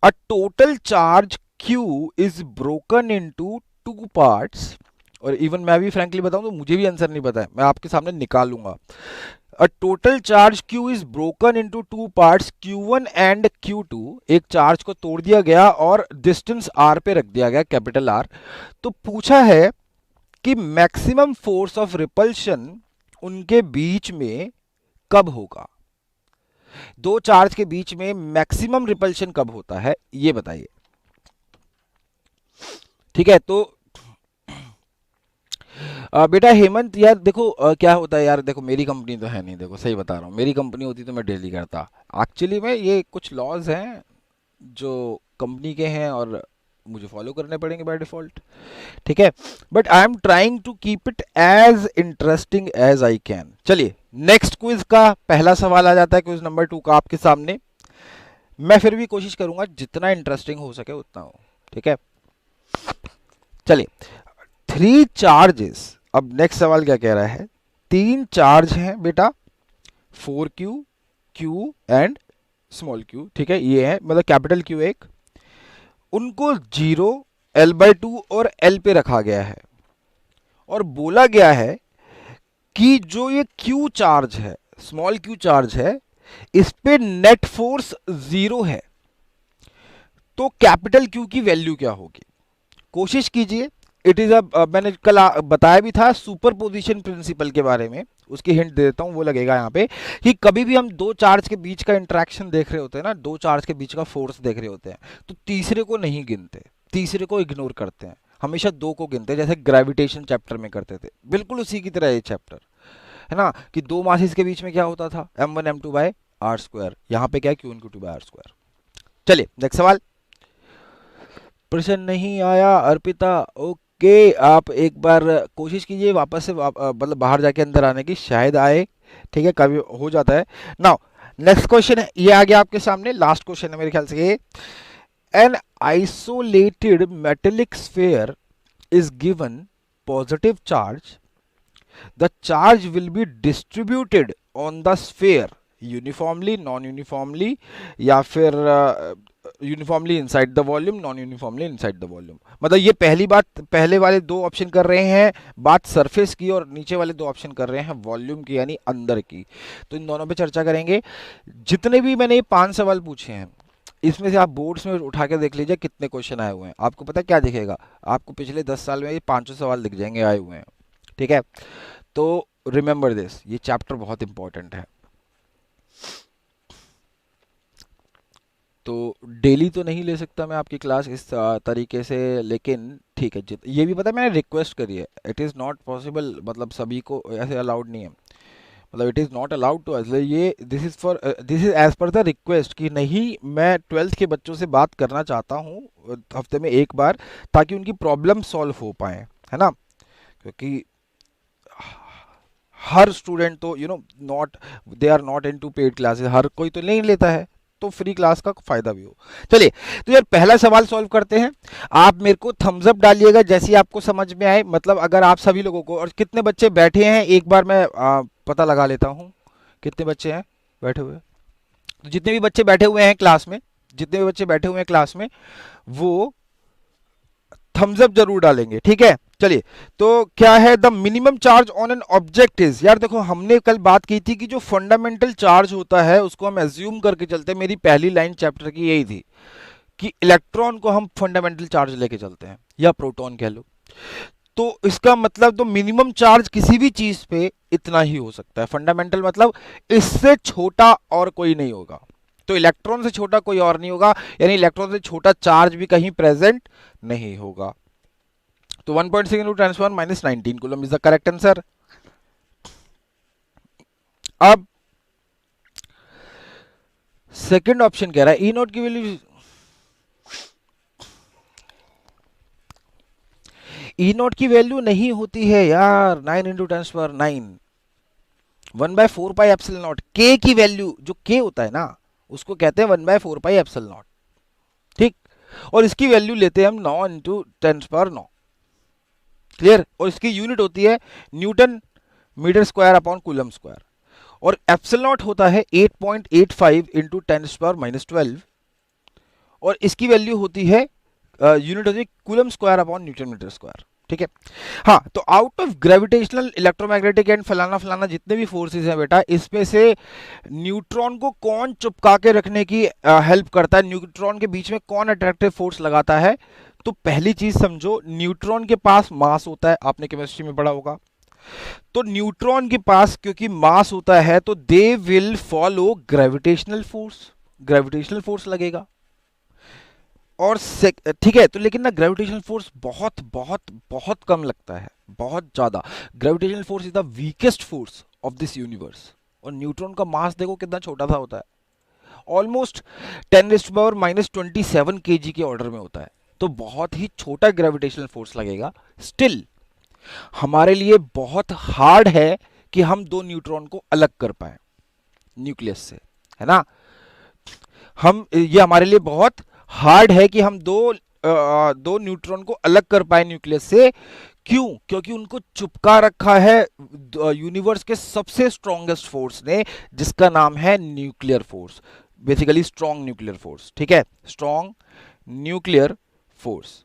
A total charge Q is broken into 2 parts, और इवन मैं भी फ्रैंकली बताऊं तो मुझे भी आंसर नहीं पता है, मैं आपके सामने निकालूंगा। A total charge Q is broken into 2 parts, Q1 and Q2। एक चार्ज को तोड़ दिया गया और डिस्टेंस r पे रख दिया गया, कैपिटल R। तो पूछा है कि मैक्सिमम फोर्स ऑफ रिपल्शन उनके बीच में कब होगा। दो चार्ज के बीच में मैक्सिमम रिपल्शन कब होता है, ये बताइए। ठीक है, तो बेटा हेमंत यार देखो, क्या होता है यार, देखो मेरी कंपनी तो है नहीं, देखो सही बता रहा हूँ, मेरी कंपनी होती तो मैं डेली करता। एक्चुअली में ये कुछ लॉज हैं जो कंपनी के हैं और मुझे फॉलो करने पड़ेंगे बाय डिफॉल्ट। ठीक है, but I am trying to keep it as interesting as I can. चलिए नेक्स्ट क्विज का पहला सवाल आ जाता है, क्विज नंबर 2 का आपके सामने। मैं फिर भी कोशिश करूंगा जितना इंटरेस्टिंग हो सके उतना हो। ठीक है, चलिए 3 चार्जेस। अब नेक्स्ट सवाल क्या कह रहा है? 3 चार्ज हैं बेटा, 4Q, Q and small Q, ठीक है, ये है मतलब कैपिटल क्यू एक, उनको 0, L/2 और L पे रखा गया है और बोला गया है कि जो ये क्यू चार्ज है, स्मॉल क्यू चार्ज है, इस पे नेट फोर्स 0 है। तो कैपिटल क्यू की वैल्यू क्या होगी? कोशिश कीजिए। इट इज मैंने कल बताया भी था सुपरपोजिशन प्रिंसिपल के बारे में, उसकी हिंट दे देता हूं, वो लगेगा यहाँ पे कि कभी भी हम दो चार्ज के बीच का इंटरेक्शन देख रहे होते हैं ना, दो चार्ज के बीच का फोर्स देख रहे होते हैं, तो तीसरे को नहीं गिनते, तीसरे को इग्नोर करते हैं, हमेशा दो को गिनते हैं, जैसे ग्रेविटेशन चैप्टर में करते थे, बिल्कुल उसी की तरह ये चैप्टर है ना, कि दो मासेस के बीच में क्या होता था, m1 m2 bye r square, यहाँ पे क्या है, q1 q2 by r square. चलिए नेक्स्ट सवाल। प्रश्न नहीं आया अर्पिता, ओके, आप एक बार कोशिश कीजिए वापस से मतलब बाहर जाके अंदर आने की, शायद आए, ठीक है, कभी हो जाता है। नाउ नेक्स्ट क्वेश्चन है, ये आ गया आपके सामने, लास्ट क्वेश्चन है मेरे ख्याल से ये। An isolated metallic sphere is given positive charge, the charge will be distributed on the sphere uniformly, non uniformly, या फिर uniformly inside the volume, non uniformly inside the volume. मतलब ये पहली बात, पहले वाले दो ऑप्शन कर रहे हैं बात सरफेस की, और नीचे वाले दो ऑप्शन कर रहे हैं वॉल्यूम की, यानी अंदर की। तो इन दोनों पे चर्चा करेंगे। जितने भी मैंने ये 5 सवाल पूछे हैं, इसमें से आप बोर्ड्स में उठा के देख लीजिए कितने क्वेश्चन आए हुए हैं, आपको पता क्या दिखेगा, आपको पिछले 10 साल में ये 500 सवाल दिख जाएंगे आए हुए हैं, ठीक है। तो रिमेंबर दिस, ये चैप्टर बहुत इंपॉर्टेंट है। तो डेली तो नहीं ले सकता मैं आपकी क्लास इस तरीके से, लेकिन ठीक है, ये भी पता है मैंने रिक्वेस्ट करी है, इट इज़ नॉट पॉसिबल, मतलब सभी को ऐसे अलाउड नहीं है, मतलब it is not allowed to, ये this is for, this is as per the request, कि नहीं मैं 12th के बच्चों से बात करना चाहता हूँ हफ्ते में एक बार, ताकि उनकी प्रॉब्लम सॉल्व हो पाए, है ना, क्योंकि हर स्टूडेंट तो not, they are not into paid classes, हर कोई तो नहीं लेता है, तो फ्री क्लास का फायदा भी हो। चलिए, तो यार पहला सवाल सॉल्व करते हैं। आप मेरे को थम्स अप डालिएगा जैसे ही आपको समझ में आए, मतलब अगर आप सभी लोगों को, और कितने बच्चे बैठे हैं एक बार मैं पता लगा लेता हूँ, कितने बच्चे हैं बैठे हुए। तो जितने भी बच्चे बैठे हुए हैं क्लास में, जितने भी बच्चे बैठे हुए हैं क्लास में, वो थम्स अप जरूर डालेंगे, ठीक है। चलिए, तो क्या है the minimum charge on an object is, यार देखो हमने कल बात की थी कि जो फंडामेंटल चार्ज होता है उसको हम एज्यूम करके चलते हैं, मेरी पहली लाइन चैप्टर की यही थी कि इलेक्ट्रॉन को हम फंडामेंटल चार्ज लेके चलते हैं, या प्रोटॉन कह लो। तो इसका मतलब तो मिनिमम चार्ज किसी भी चीज पे इतना ही हो सकता है, फंडामेंटल मतलब इससे छोटा और कोई नहीं होगा, तो इलेक्ट्रॉन से छोटा कोई और नहीं होगा, यानी इलेक्ट्रॉन से छोटा चार्ज भी कहीं प्रेजेंट नहीं होगा। तो 1.6 into 10⁻⁻ -19 coulomb is the correct answer. अब सेकंड ऑप्शन कह रहा है ई नॉट की वैल्यू, ई नॉट की वैल्यू नहीं होती है यार, 9 इंटू 10⁻9, 1/4πε0, के की वैल्यू, जो के होता है ना उसको कहते हैं 1/4πε0, ठीक, और इसकी वैल्यू लेते हैं हम 9 इंटू 10⁻9, क्लियर, और इसकी यूनिट होती है newton metre square upon coulomb square, और एप्सिलॉन नॉट होता है 8.85 इंटू 10⁻12, और इसकी वैल्यू होती है यूनिट होती है coulomb square upon newton metre square, ठीक है। हाँ, तो out of gravitational, electromagnetic and फलाना फलाना जितने भी फोर्सेस हैं बेटा, इसमें से न्यूट्रॉन को कौन चिपका के रखने की हेल्प करता है, न्यूट्रॉन के बीच में कौन अट्रैक्टिव फोर्स लगाता है? तो पहली चीज समझो, न्यूट्रॉन के पास मास होता है, आपने केमिस्ट्री में पढ़ा होगा। तो न्यूट्रॉन के पास क्योंकि मास होता है तो they will follow gravitational force, gravitational force लगेगा। और ठीक है, तो लेकिन ना ग्रेविटेशनल फोर्स बहुत बहुत बहुत कम लगता है, बहुत ज्यादा। Gravitational force is the weakest force of this universe, और न्यूट्रॉन का मास देखो कितना छोटा सा होता है, ऑलमोस्ट 10⁻⁻27 kg के ऑर्डर में होता है, तो बहुत ही छोटा ग्रेविटेशनल फोर्स लगेगा। स्टिल हमारे लिए बहुत हार्ड है कि हम दो न्यूट्रॉन को अलग कर पाए न्यूक्लियस से, है ना, ये हमारे लिए बहुत हार्ड है कि हम दो न्यूट्रॉन को अलग कर पाए न्यूक्लियस से। क्यों? क्योंकि उनको चिपका रखा है यूनिवर्स के सबसे स्ट्रॉन्गेस्ट फोर्स ने, जिसका नाम है nuclear force. Basically strong nuclear force, ठीक है, स्ट्रॉन्ग न्यूक्लियर फोर्स।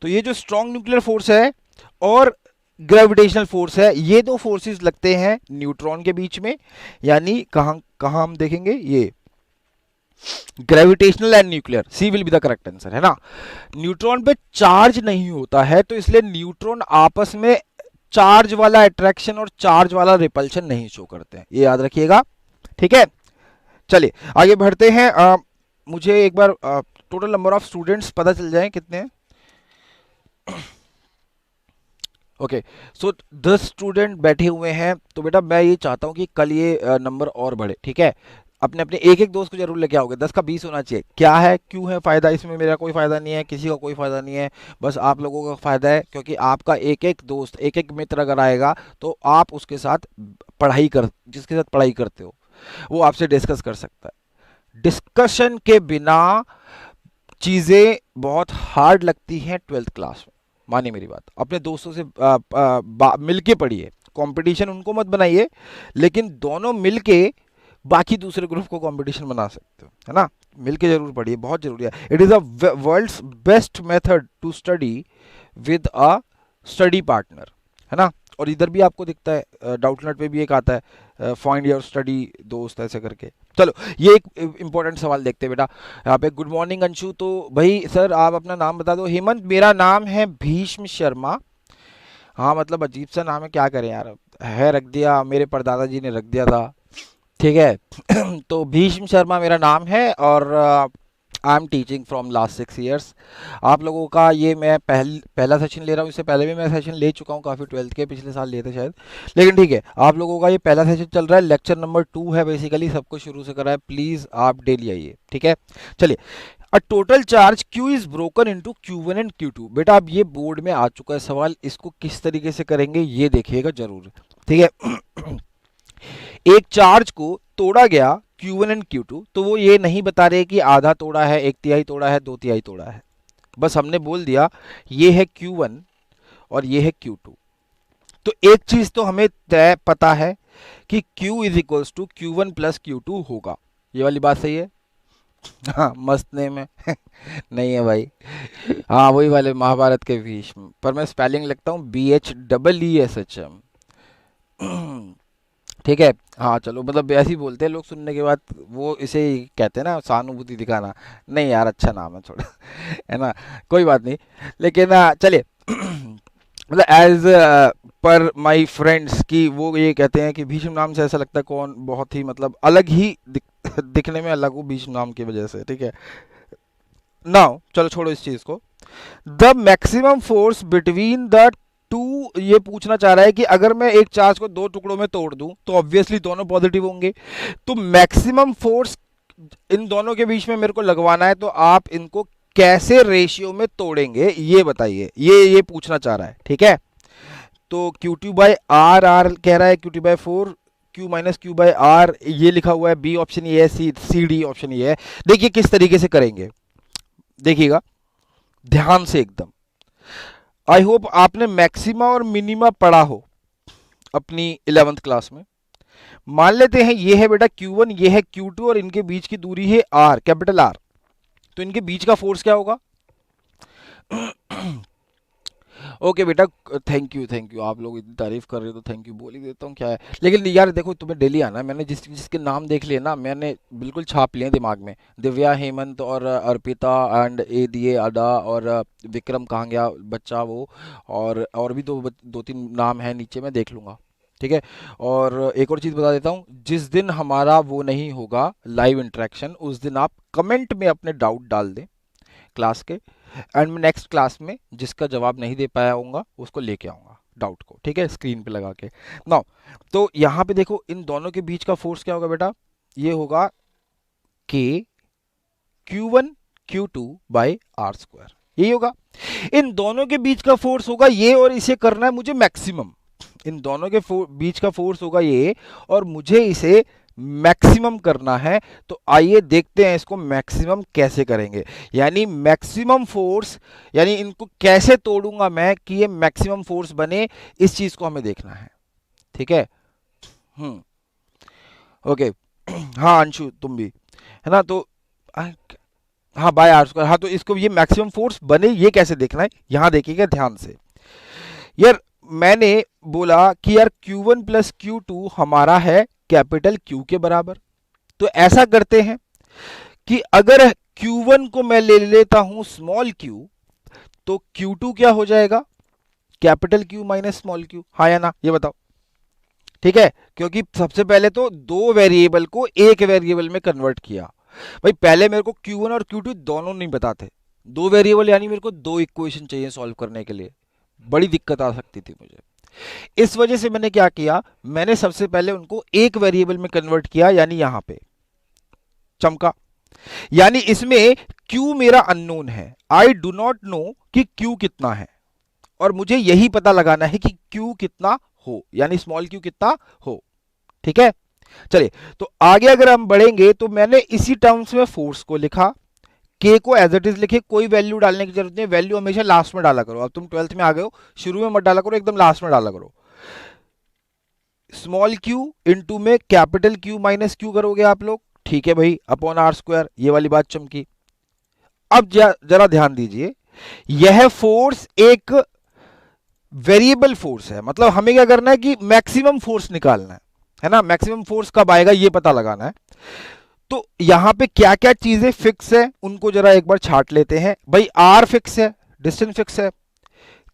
तो ये जो स्ट्रॉन्ग न्यूक्लियर फोर्स है और ग्रेविटेशनल फोर्स है, ये दो फोर्सेस लगते हैं न्यूट्रॉन के बीच में, यानी कहां कहां हम देखेंगे, ये gravitational and nuclear, c will be the correct answer, है ना। न्यूट्रॉन पे चार्ज नहीं होता है, तो इसलिए न्यूट्रॉन आपस में चार्ज वाला अट्रैक्शन और चार्ज वाला रिपल्शन नहीं शो करते हैं, ये याद रखिएगा, ठीक है। चलिए आगे बढ़ते हैं। मुझे एक बार टोटल नंबर ऑफ स्टूडेंट्स पता चल जाए कितने हैं। ओके, सो 10 स्टूडेंट बैठे हुए हैं, तो बेटा मैं ये चाहता हूँ कि कल ये नंबर और बढ़े, ठीक है। अपने अपने एक एक दोस्त को जरूर लेके आओगे, 10 का 20 होना चाहिए। क्या है, क्यों है फायदा इसमें, मेरा कोई फायदा नहीं है, किसी का कोई फायदा नहीं है, बस आप लोगों का फायदा है, क्योंकि आपका एक एक दोस्त, एक एक मित्र अगर आएगा तो आप उसके साथ जिसके साथ पढ़ाई करते हो वो आपसे डिस्कस कर सकता है। डिस्कशन के बिना चीजें बहुत हार्ड लगती हैं 12th क्लास में, मानिए मेरी बात। अपने दोस्तों से मिलके पढ़िए, कंपटीशन उनको मत बनाइए, लेकिन दोनों मिलके बाकी दूसरे ग्रुप को कंपटीशन बना सकते हो, है ना। मिलके जरूर पढ़िए, बहुत जरूरी है। It is a world's best method to study with a study partner, है ना। और इधर भी आपको दिखता है, डाउटनेट पे भी एक आता है, फाइंड योर स्टडी दोस्त, ऐसे करके। चलो ये एक इंपॉर्टेंट सवाल देखते हैं बेटा, यहाँ पे गुड मॉर्निंग अंशु, तो भाई सर आप अपना नाम बता दो। हेमंत, मेरा नाम है भीष्म शर्मा। हाँ मतलब अजीब सा नाम है, क्या करें यार, है रख दिया, मेरे परदादा जी ने रख दिया था, ठीक है। तो भीष्म शर्मा मेरा नाम है और I am teaching from last 6 years. आप लोगों का ये मैं पहला सेशन ले रहा हूँ, इससे पहले भी मैं सेशन ले चुका हूँ काफ़ी, 12th के पिछले साल लिए थे शायद, लेकिन ठीक है, आप लोगों का ये पहला सेशन चल रहा है, लेक्चर नंबर 2 है बेसिकली, सबको शुरू से करा है, प्लीज़ आप डेली आइए, ठीक है। चलिए, a total charge Q is broken into Q1 and Q2। बेटा अब ये बोर्ड में आ चुका है सवाल, इसको किस तरीके से करेंगे ये देखिएगा जरूर, ठीक है। एक चार्ज को तोड़ा गया Q1 एंड Q2, तो वो ये नहीं बता रहे कि आधा तोड़ा है, एक तिहाई तोड़ा है, दो तिहाई तोड़ा है, बस हमने बोल दिया ये है Q1 और ये है Q2। तो एक चीज तो हमें तय पता है कि Q is equals to Q1 plus Q2 होगा, ये वाली बात सही है। हाँ मस्त नेम है। नहीं है भाई, हाँ वही वाले महाभारत के भीष्म, पर मैं स्पेलिंग लिखता हूँ BHEESHM, ठीक है। हाँ चलो, मतलब ऐसे ही बोलते हैं लोग सुनने के बाद, वो इसे ही कहते हैं ना सहानुभूति दिखाना, नहीं यार अच्छा नाम है थोड़ा, है ना, कोई बात नहीं। लेकिन चलिए, मतलब एज पर माई फ्रेंड्स की वो ये कहते हैं कि भीष्म नाम से ऐसा लगता है कौन बहुत ही मतलब अलग ही दिखने में अलग हो भीष्म नाम की वजह से, ठीक है। नाउ चलो छोड़ो इस चीज को। The maximum force between the to, ये पूछना चाह रहा है कि अगर मैं एक चार्ज को दो टुकड़ों में तोड़ दूं तो ऑब्वियसली दोनों पॉजिटिव होंगे, तो मैक्सिमम फोर्स इन दोनों के बीच में मेरे को लगवाना है, तो आप इनको कैसे रेशियो में तोड़ेंगे ये बताइए, ये पूछना चाह रहा है, ठीक है। तो Q2 बाई आर, आर कह रहा है Q2/4, Q minus Q by r, ये लिखा हुआ है, बी ऑप्शन ये है, सी डी ऑप्शन ये है। देखिए किस तरीके से करेंगे, देखिएगा ध्यान से एकदम। आई होप आपने मैक्सिमा और मिनिमा पढ़ा हो अपनी 11th क्लास में। मान लेते हैं ये है बेटा Q1, ये है Q2 और इनके बीच की दूरी है R, कैपिटल R, तो इनके बीच का फोर्स क्या होगा। ओके बेटा, थैंक यू, आप लोग इतनी तारीफ कर रहे हो तो थैंक यू बोल ही देता हूँ, क्या है। लेकिन यार देखो तुम्हें डेली आना है, मैंने जिसके नाम देख लिए ना, मैंने बिल्कुल छाप लिए दिमाग में, दिव्या, हेमंत और अर्पिता एंड ए दिए अदा, और विक्रम कहाँ गया बच्चा वो, और भी दो तीन नाम है नीचे, मैं देख लूँगा, ठीक है। और एक और चीज़ बता देता हूँ, जिस दिन हमारा वो नहीं होगा लाइव इंटरेक्शन, उस दिन आप कमेंट में अपने डाउट डाल दें क्लास के, एंड मैं नेक्स्ट क्लास में जिसका जवाब नहीं दे पाया होऊंगा उसको लेके आऊंगा डाउट को, ठीक है, स्क्रीन पे लगा के। नाउ तो यहाँ पे देखो इन दोनों के बीच का फोर्स क्या होगा बेटा, ये होगा K Q1 Q2 by are square, यही होगा। इन दोनों के बीच का फोर्स होगा ये, और इसे करना है मुझे मैक्सिमम, इन दोनों के बीच का फोर्स होगा ये और मुझे इसे मैक्सिमम करना है। तो आइए देखते हैं इसको मैक्सिमम कैसे करेंगे, यानी मैक्सिमम फोर्स, यानी इनको कैसे तोड़ूंगा मैं कि ये मैक्सिमम फोर्स बने, इस चीज को हमें देखना है, ठीक है। ओके। हाँ अंशु तुम भी, है ना। तो आ, हाँ बाय आर स्क्वायर, हाँ तो इसको ये मैक्सिमम फोर्स बने ये कैसे देखना है, यहाँ देखिएगा ध्यान से। यार मैंने बोला कि यार Q1 प्लस Q2 हमारा है कैपिटल Q के बराबर। तो ऐसा करते हैं कि अगर Q1 को मैं ले लेता हूं स्मॉल q, तो Q2 क्या हो जाएगा, capital Q minus small q, हाँ या ना ये बताओ। ठीक है, क्योंकि सबसे पहले तो दो वेरिएबल को एक वेरिएबल में कन्वर्ट किया। भाई पहले मेरे को Q1 और Q2 दोनों नहीं बताते, दो वेरिएबल यानी मेरे को दो इक्वेशन चाहिए सॉल्व करने के लिए, बड़ी दिक्कत आ सकती थी मुझे। इस वजह से मैंने क्या किया, मैंने सबसे पहले उनको एक वेरिएबल में कन्वर्ट किया, यानी यहां पे चमका। यानी इसमें Q मेरा अननोन है, आई डू नॉट नो कि Q कितना है, और मुझे यही पता लगाना है कि Q कितना हो, यानी स्मॉल q कितना हो। ठीक है, चलिए तो आगे अगर हम बढ़ेंगे तो मैंने इसी टर्म्स में फोर्स को लिखा, K को एज इट इज लिखे, कोई वैल्यू डालने की जरूरत नहीं, वैल्यू हमेशा लास्ट में डाला करो। अब तुम 12th में आ गए हो, शुरू में मत डाला करो, एकदम लास्ट में डाला करो। स्मॉल q इंटू में कैपिटल Q माइनस Q करोगे आप लोग, ठीक है भाई, अपॉन आर स्क्वायर, ये वाली बात चमकी। अब जरा ध्यान दीजिए, यह फोर्स एक वेरिएबल फोर्स है, मतलब हमें क्या करना है कि मैक्सिमम फोर्स निकालना है ना, मैक्सिमम फोर्स कब आएगा ये पता लगाना है। तो यहां पे क्या क्या चीजें फिक्स है उनको जरा एक बार छाट लेते हैं। भाई आर फिक्स है, डिस्टेंस फिक्स है,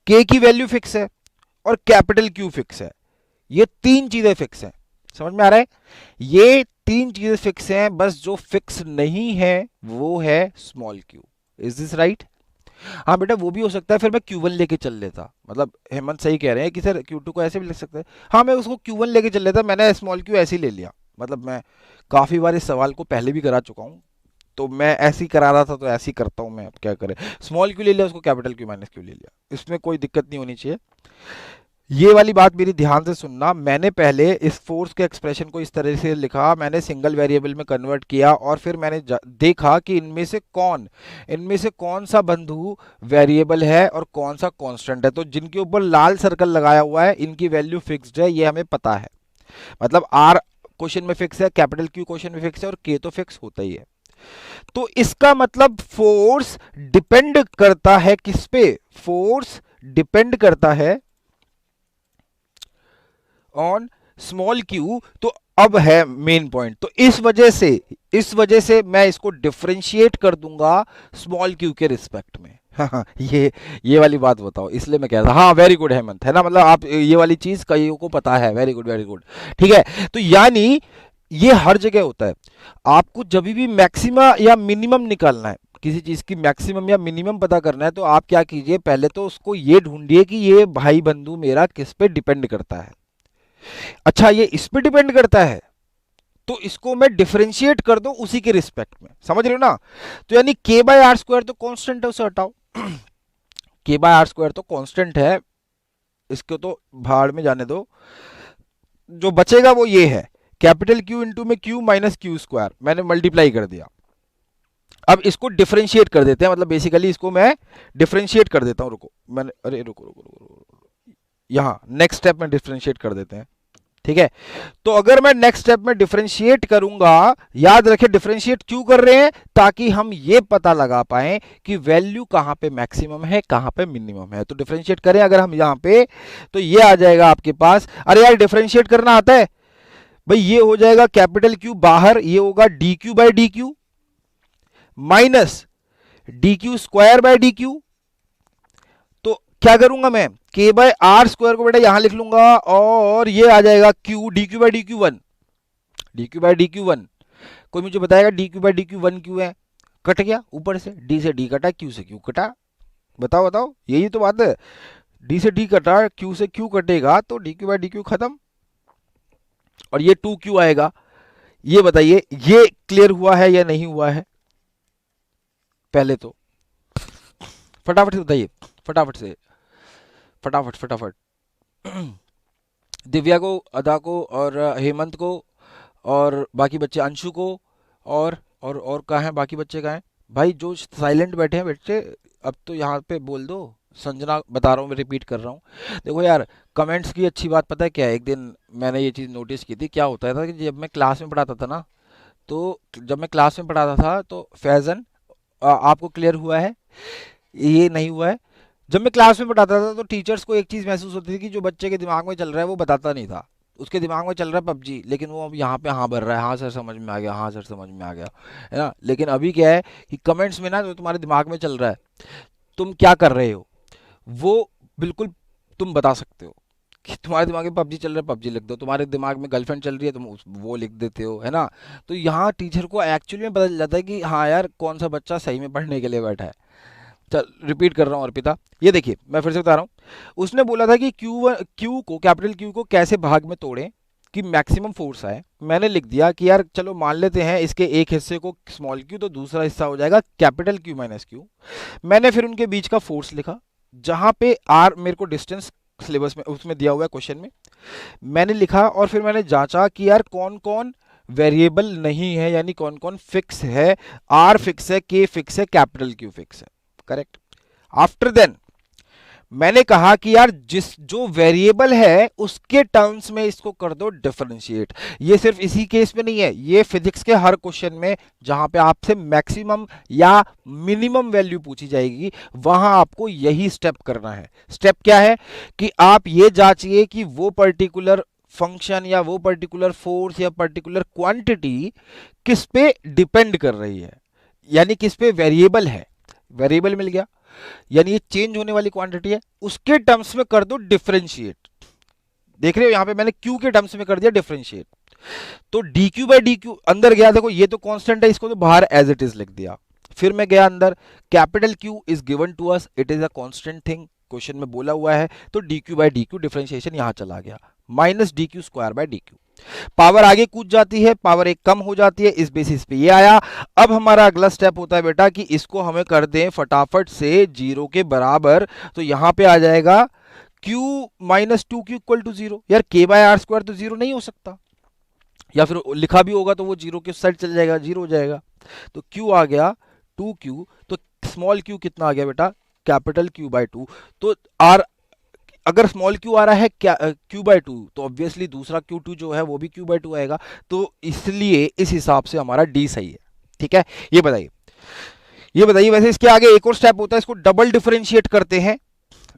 के की वैल्यू फिक्स है, और कैपिटल क्यू फिक्स है। ये तीन चीजें फिक्स हैं, समझ में आ रहा है, ये तीन चीजें फिक्स हैं, बस जो फिक्स नहीं है वो है small Q. Is this right? हाँ बेटा वो भी हो सकता है, फिर मैं Q1 लेके चल लेता, मतलब हेमंत सही कह रहे हैं कि सर Q2 को ऐसे भी लिख सकते हैं, हाँ मैं उसको Q1 लेके चल लेता, मैंने स्मॉल क्यू ऐसे ही ले लिया, मतलब मैं काफी बार इस सवाल को पहले भी करा चुका हूँ, तो मैं ऐसे ही करा रहा था तो ऐसे ही करता हूँ मैं, अब क्या करें, स्मॉल क्यू ले लिया, उसको कैपिटल क्यू माइनस क्यू ले लिया, इसमें कोई दिक्कत नहीं होनी चाहिए। ये वाली बात मेरी ध्यान से सुनना, मैंने पहले इस फोर्स के एक्सप्रेशन को इस तरह से लिखा, मैंने सिंगल वेरिएबल में कन्वर्ट किया, और फिर मैंने देखा कि इनमें से कौन सा बंधु वेरिएबल है और कौन सा कांस्टेंट है। तो जिनके ऊपर लाल सर्कल लगाया हुआ है इनकी वैल्यू फिक्स्ड है, ये हमें पता है, मतलब आर क्वेश्चन में फिक्स है, कैपिटल क्यू क्वेश्चन में फिक्स है, और के तो फिक्स होता ही है। तो इसका मतलब फोर्स डिपेंड करता है किस पे, फोर्स डिपेंड करता है ऑन स्मॉल क्यू। तो अब है मेन पॉइंट, तो इस वजह से मैं इसको डिफरेंशिएट कर दूंगा स्मॉल क्यू के रिस्पेक्ट में। हाँ ये वाली बात बताओ, इसलिए मैं कह रहा था, हाँ वेरी गुड हेमंत, है ना, मतलब आप ये वाली चीज कईयों को पता है, वेरी गुड वेरी गुड। ठीक है, तो यानी ये हर जगह होता है, आपको जब भी मैक्सिमा या मिनिमम निकालना है, किसी चीज की मैक्सिमम या मिनिमम पता करना है, तो आप क्या कीजिए, पहले तो उसको ये ढूंढिए कि ये भाई बंधु मेरा किस पे डिपेंड करता है। अच्छा ये इस पे डिपेंड करता है, तो इसको मैं डिफरेंशिएट कर दूं उसी के रिस्पेक्ट में, समझ रहे हो ना। तो यानी के बाय आर स्क्वायर तो कांस्टेंट है, उसे हटाओ, के बाय आर स्क्वायर तो कांस्टेंट है, इसको तो भाड़ में जाने दो, जो बचेगा वो ये है, कैपिटल क्यू इंटू में क्यू माइनस क्यू स्क्वायर, मैंने मल्टीप्लाई कर दिया। अब इसको डिफरेंशिएट कर देते हैं, मतलब बेसिकली इसको मैं डिफरेंशिएट कर देता हूं, रुको मैंने, अरे रुको रुको रुको, रुको। यहाँ नेक्स्ट स्टेप में डिफरेंशिएट कर देते हैं, ठीक है। तो अगर मैं नेक्स्ट स्टेप में डिफरेंशिएट करूंगा, याद रखें डिफरेंशिएट क्यों कर रहे हैं, ताकि हम ये पता लगा पाए कि वैल्यू कहां पे मैक्सिमम है कहां पे मिनिमम है। तो डिफरेंशिएट करें अगर हम यहां पे, तो ये आ जाएगा आपके पास, अरे यार डिफरेंशिएट करना आता है भाई, ये हो जाएगा कैपिटल क्यू बाहर, ये होगा D Q by d Q minus d q square by D Q. तो क्या करूंगा मैं, के बाय आर स्क्वायर को बेटा यहां लिख लूंगा, और ये आ जाएगा Q D Q by d Q one, D Q by d Q one. कोई मुझे बताएगा D Q by d Q one क्यों है, कट गया ऊपर से, डी से डी कटा, क्यू से क्यू कटा, बताओ बताओ, यही तो बात है, डी से डी कटा, क्यू से क्यू कटेगा, तो D Q by d Q खत्म, और ये टू क्यू आएगा। ये बताइए ये क्लियर हुआ है या नहीं हुआ है, पहले तो फटाफट से बताइए, फटाफट से, फटाफट फटाफट। दिव्या को, अदा को, और हेमंत को, और बाकी बच्चे, अंशु को, और कहाँ हैं बाकी बच्चे, कहाँ हैं भाई जो साइलेंट बैठे हैं बच्चे, अब तो यहाँ पे बोल दो। संजना बता रहा हूँ, मैं रिपीट कर रहा हूँ, देखो यार कमेंट्स की अच्छी बात पता है क्या है, एक दिन मैंने ये चीज़ नोटिस की थी, क्या होता था कि जब मैं क्लास में पढ़ाता था ना, तो जब मैं क्लास में पढ़ाता था तो फैज़न, आपको क्लियर हुआ है? ये नहीं हुआ है? जब मैं क्लास में पढ़ाता था तो टीचर्स को एक चीज़ महसूस होती थी कि जो बच्चे के दिमाग में चल रहा है वो बताता नहीं था। उसके दिमाग में चल रहा है पबजी, लेकिन वो अब यहाँ पे हाँ भर रहा है, हाँ सर समझ में आ गया, हाँ सर समझ में आ गया, है ना। लेकिन अभी क्या है कि कमेंट्स में ना जो तुम्हारे दिमाग में चल रहा है, तुम क्या कर रहे हो, वो बिल्कुल तुम बता सकते हो। कि तुम्हारे दिमाग में पबजी चल रहा है, पबजी लिख दो। तुम्हारे दिमाग में गर्लफ्रेंड चल रही है, तुम वो लिख देते हो, है ना। तो यहाँ टीचर को एक्चुअली में पता चल जाता है कि हाँ यार, कौन सा बच्चा सही में पढ़ने के लिए बैठा है। चल रिपीट कर रहा हूँ अर्पिता, ये देखिए मैं फिर से बता रहा हूँ। उसने बोला था कि क्यू को, कैपिटल क्यू को कैसे भाग में तोड़ें कि मैक्सिमम फोर्स आए। मैंने लिख दिया कि यार चलो मान लेते हैं इसके एक हिस्से को स्मॉल क्यू, तो दूसरा हिस्सा हो जाएगा कैपिटल क्यू माइनस क्यू। मैंने फिर उनके बीच का फोर्स लिखा, जहां पे आर मेरे को डिस्टेंस सिलेबस में उसमें दिया हुआ है क्वेश्चन में, मैंने लिखा। और फिर मैंने जांचा कि यार कौन कौन वेरिएबल नहीं है, यानी कौन कौन फिक्स है। आर फिक्स है, के फिक्स है, कैपिटल क्यू फिक्स है, करेक्ट। आफ्टर देन मैंने कहा कि यार जिस जो वेरिएबल है उसके टर्म्स में इसको कर दो डिफरेंशिएट। ये सिर्फ इसी केस में नहीं है, ये फिजिक्स के हर क्वेश्चन में जहां पे आपसे मैक्सिमम या मिनिमम वैल्यू पूछी जाएगी, वहां आपको यही स्टेप करना है। स्टेप क्या है कि आप ये जांचिए कि वो पर्टिकुलर फंक्शन या वो पर्टिकुलर फोर्स या पर्टिकुलर क्वांटिटी किस पे डिपेंड कर रही है, यानी किस पे वेरिएबल है। वेरिएबल मिल गया, यानी ये चेंज होने वाली क्वांटिटी है, उसके टर्म्स में कर दो डिफरेंशिएट। देख रहे हो यहां पे मैंने क्यू के टर्म्स में कर दिया डिफरेंशिएट। तो dq बाई डी क्यू अंदर गया, देखो ये तो कांस्टेंट है, इसको तो बाहर एज इट इज लिख दिया। फिर मैं गया अंदर, capital Q is given to us, it is a constant thing, question में बोला हुआ है, तो dq by d q differentiation यहां चला गया, minus d q square by d q. Power आगे कूद जाती है, पावर एक कम हो जाती है, इस बेसिस पे ये आया। अब हमारा अगला स्टेप होता है बेटा कि इसको हमें कर दें फटाफट से जीरो के बराबर। तो यहां पे आ जाएगा q minus two q equal to zero. यार k बाय आर स्क्वायर तो जीरो नहीं हो सकता, या फिर लिखा भी होगा तो वो जीरो के साइड चल जाएगा, जीरो हो जाएगा। तो q आ गया 2q, तो स्मॉल q कितना आ गया बेटा, कैपिटल q बाय टू। तो r अगर स्मॉल क्यू आ रहा है क्या क्यू बाई टू, तो ऑब्वियसली दूसरा क्यू टू जो है वो भी क्यू बाई टू आएगा। तो इसलिए इस हिसाब से हमारा डी सही है, ठीक है। ये बताइए, ये बताइए, वैसे इसके आगे एक और स्टेप होता है, इसको डबल डिफरेंशिएट करते हैं।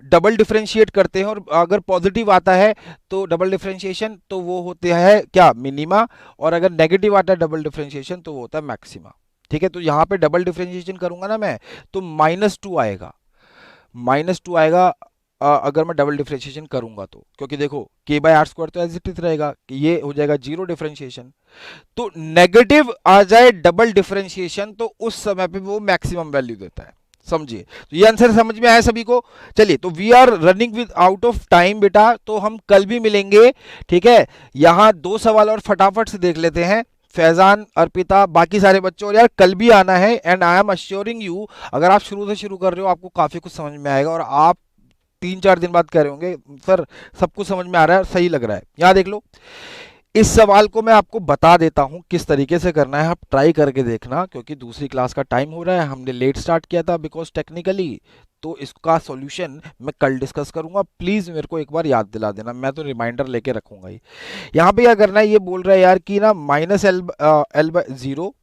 डबल डिफरेंशिएट करते हैं, और अगर पॉजिटिव आता है तो डबल डिफरेंशिएशन तो वो होते हैं क्या, मिनिमा। और अगर नेगेटिव आता है डबल डिफरेंशिएशन तो वो होता है मैक्सिमा, ठीक है। तो यहां पे डबल डिफरेंशिएशन करूंगा ना मैं, तो माइनस टू आएगा, माइनस टू आएगा अगर मैं डबल डिफरेंशिएशन करूंगा तो, क्योंकि देखो k बाय आर स्क्वायर तो एज इट इज रहेगा, ये हो जाएगा जीरो डिफरेंशिएशन। तो नेगेटिव आ जाए डबल डिफरेंशिएशन तो उस समय पे वो मैक्सिमम वैल्यू देता है, समझिए। तो ये आंसर समझ में आया सभी को? चलिए, तो we are running with out of time बेटा, तो हम कल भी मिलेंगे, ठीक है। यहां दो सवाल और फटाफट से देख लेते हैं, फैजान, अर्पिता, बाकी सारे बच्चों, और यार कल भी आना है। And I am assuring you, अगर आप शुरू से शुरू कर रहे हो आपको काफी कुछ समझ में आएगा, और आप 3-4 दिन बाद कह रहे होंगे सर सब कुछ समझ में आ रहा है, सही लग रहा है। यहाँ देख लो, इस सवाल को मैं आपको बता देता हूं किस तरीके से करना है, आप ट्राई करके देखना, क्योंकि दूसरी क्लास का टाइम हो रहा है, हमने लेट स्टार्ट किया था बिकॉज टेक्निकली। तो इसका सॉल्यूशन मैं कल डिस्कस करूंगा, प्लीज मेरे को एक बार याद दिला देना, मैं तो रिमाइंडर लेके रखूंगा ही। यहाँ पे क्या करना है, ये बोल रहा है यार कि ना minus L by zero,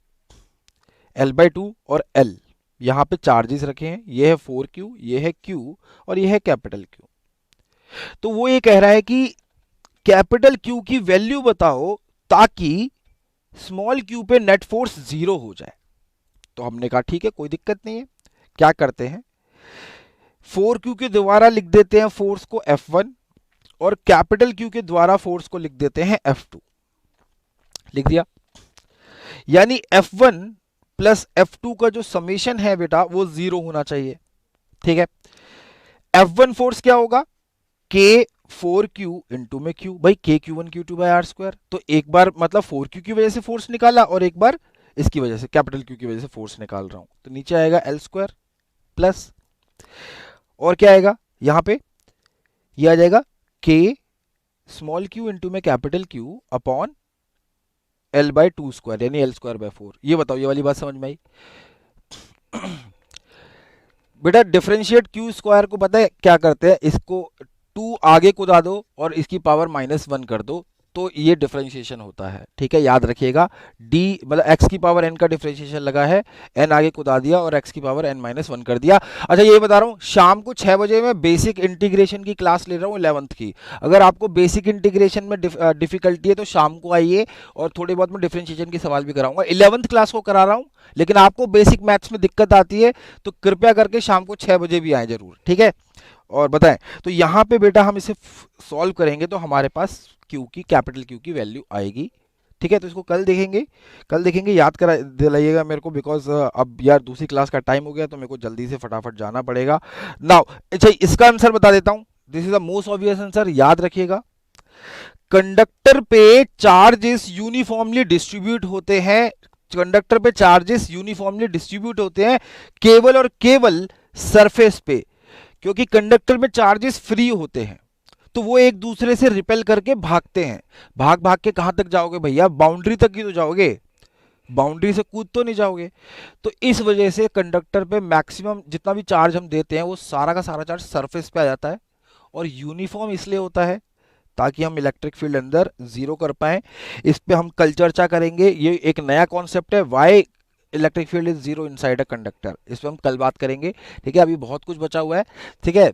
L by two और एल, यहाँ पे चार्जेस रखे हैं, ये है 4q, ये है q और ये है कैपिटल q। तो वो ये कह रहा है कि कैपिटल q की वैल्यू बताओ ताकि स्मॉल q पे नेट फोर्स जीरो हो जाए। तो हमने कहा ठीक है, कोई दिक्कत नहीं है, क्या करते हैं 4q के द्वारा लिख देते हैं फोर्स को F1, और कैपिटल Q के द्वारा फोर्स को लिख देते हैं F2। लिख दिया, यानी F1 प्लस F2 का जो समेशन है बेटा वो जीरो होना चाहिए, ठीक है। F1 फोर्स क्या होगा, K4Q इंटू में Q, भाई KQ1 Q2 by are square. तो एक बार मतलब 4Q की वजह से फोर्स निकाला, और एक बार इसकी वजह से कैपिटल Q की वजह से फोर्स निकाल रहा हूं, तो नीचे आएगा एल स्क्वायर प्लस, और क्या आएगा यहां पे, ये आ जाएगा K स्मॉल q इंटू में capital Q upon L by two square, यानी एल स्क्वायर बाय 4। ये बताओ, ये वाली बात समझ में आई? बेटा डिफरेंशिएट क्यू स्क्वायर को पता है क्या करते हैं, इसको 2 आगे कुदा दो और इसकी पावर -1 कर दो, तो ये डिफरेंशिएशन होता है, ठीक है, याद रखिएगा। डी मतलब x की पावर n का डिफरेंशिएशन लगा है, n आगे कुदा दिया और x की पावर n-1 कर दिया। अच्छा ये बता रहा हूँ, शाम को 6 बजे मैं बेसिक इंटीग्रेशन की क्लास ले रहा हूँ 11th की। अगर आपको बेसिक इंटीग्रेशन में डिफिकल्टी है तो शाम को आइए, और थोड़े बहुत मैं डिफरेंशिएशन के सवाल भी कराऊंगा। 11th क्लास को करा रहा हूँ, लेकिन आपको बेसिक मैथ्स में दिक्कत आती है तो कृपया करके शाम को 6 बजे भी आए जरूर, ठीक है। और बताएं, तो यहाँ पे बेटा हम इसे सॉल्व करेंगे तो हमारे पास क्यू की, कैपिटल क्यू की वैल्यू आएगी, ठीक है। तो इसको कल देखेंगे, कल देखेंगे, याद करा दिलाइएगा मेरे को, बिकॉज अब यार दूसरी क्लास का टाइम हो गया तो मेरे को जल्दी से फटाफट जाना पड़ेगा। नाउ अच्छा इसका आंसर बता देता हूं, this is the most obvious answer, याद रखिएगा। कंडक्टर पे चार्जेस यूनिफॉर्मली डिस्ट्रीब्यूट होते हैं, कंडक्टर पे चार्जेस यूनिफॉर्मली डिस्ट्रीब्यूट होते हैं केवल और केवल सरफेस पे, क्योंकि कंडक्टर में चार्जेस फ्री होते हैं तो वो एक दूसरे से रिपेल करके भागते हैं। भाग भाग के कहां तक जाओगे भैया, बाउंड्री तक ही तो जाओगे, बाउंड्री से कूद तो नहीं जाओगे। तो इस वजह से कंडक्टर पे मैक्सिमम जितना भी चार्ज हम देते हैं वो सारा का सारा चार्ज सरफेस पे आ जाता है, और यूनिफॉर्म इसलिए होता है ताकि हम इलेक्ट्रिक फील्ड अंदर जीरो कर पाए। इस पे हम कल चर्चा करेंगे, ये एक नया कॉन्सेप्ट है, Y electric field is zero inside a conductor, इस पे हम कल बात करेंगे, ठीक है। अभी बहुत कुछ बचा हुआ है, ठीक है।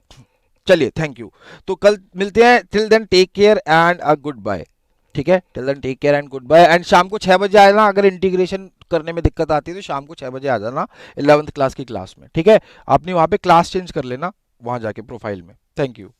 चलिए थैंक यू, तो कल मिलते हैं। Till then take care and a goodbye, ठीक है। Till then take care and goodbye, and शाम को 6 बजे आना, अगर इंटीग्रेशन करने में दिक्कत आती है तो शाम को 6 बजे आ जाना 11th क्लास की क्लास में, ठीक है। अपनी वहां पे क्लास चेंज कर लेना वहां जाके प्रोफाइल में। Thank you.